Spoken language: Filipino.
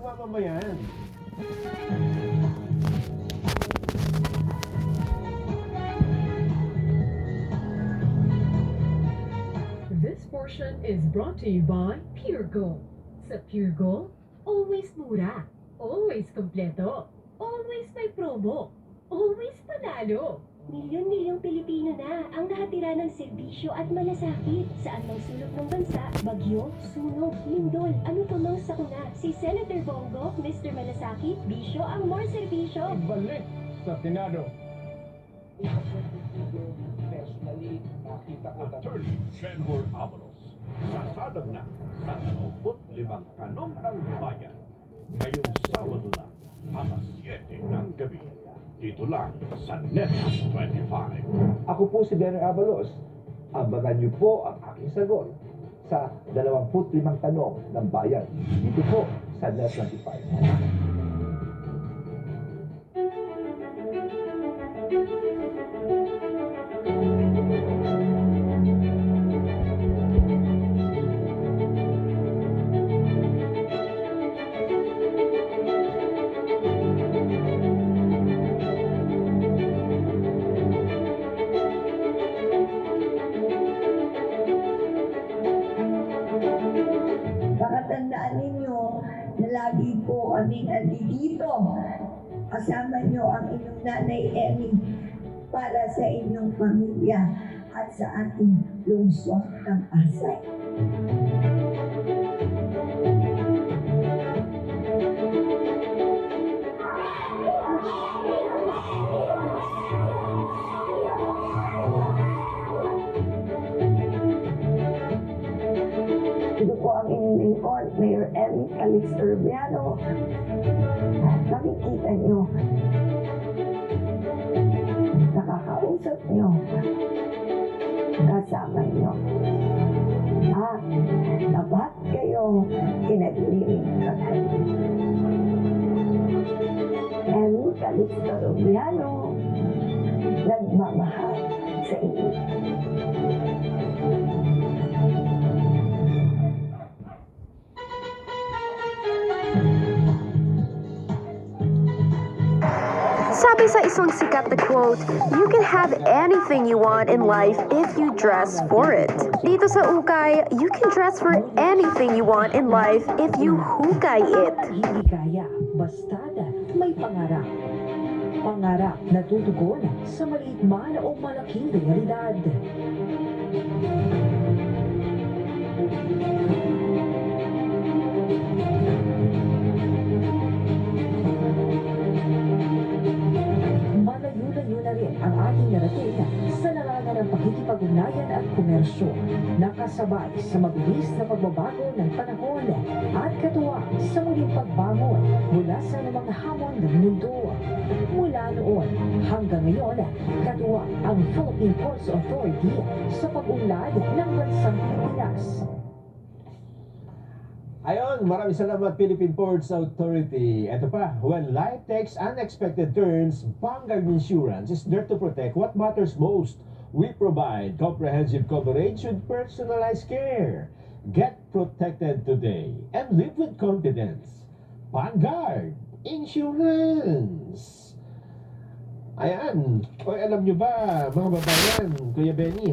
mamamayan. This portion is brought to you by Pure Gold. Sa Pure Gold, always mura, always kompleto, always may promo, always panalo. Milyon-milyong Pilipino na ang nakatira ng serbisyo at malasakit sa anumang sulok ng bansa, bagyo, sunog, lindol, ano pa mang sakuna. Si Senator Bongo, Mr. Malasakit, bisyo ang more serbisyo. Ibalik sa Senado. Personally, nakita ko Attorney Shenhor Avalos, sasadag na sa 25 tanong ng bayan. Ngayong Sabado na, alas 7 ng gabi. Dito lang sa Net 25. Ako po si Benner Avalos. Abangan niyo po ang aking sagot sa 25 tanong ng bayan. Dito po sa Net 25. Pakatandaan ninyo na lagi po kaming andito. Kasama nyo ang inyong nanay Emmy para sa inyong pamilya at sa ating lungsod ng Pasay. Ito po ang inyong lingkod, Mayor Emmy Calixto Rubiano. Nakikita nyo, nakakausap nyo, kasama nyo. Dapat kayo pinaglilingkuran. Emmy Calixto Rubiano, nagmamahal sa inyo. Sabi sa isang sikat na quote, you can have anything you want in life if you dress for it. Dito sa Ukay, you can dress for anything you want in life if you hukay it. Hindi kaya, bastada, may pangarap. Pangarap na tutugon sa maliit man o malaking realidad. Malayo-layo na rin ang ating narating sa larangan ng pakikipag-ugnayan at komersyo, nakasabay sa mabilis na pagbabago ng panahon at katuwa sa muling pagbangon mula sa namang hamon ng mundo. Mula noon hanggang ngayon, katuwa ang Philippine Ports Authority sa pag-unlad ng bansang Pilipinas. Ayon, maraming salamat Philippine Ports Authority. Ito pa, when life takes unexpected turns, Vanguard Insurance is there to protect what matters most. We provide comprehensive coverage with personalized care. Get protected today and live with confidence. Vanguard Insurance. Ayan, o alam nyo ba mga babayan, Kuya Benny,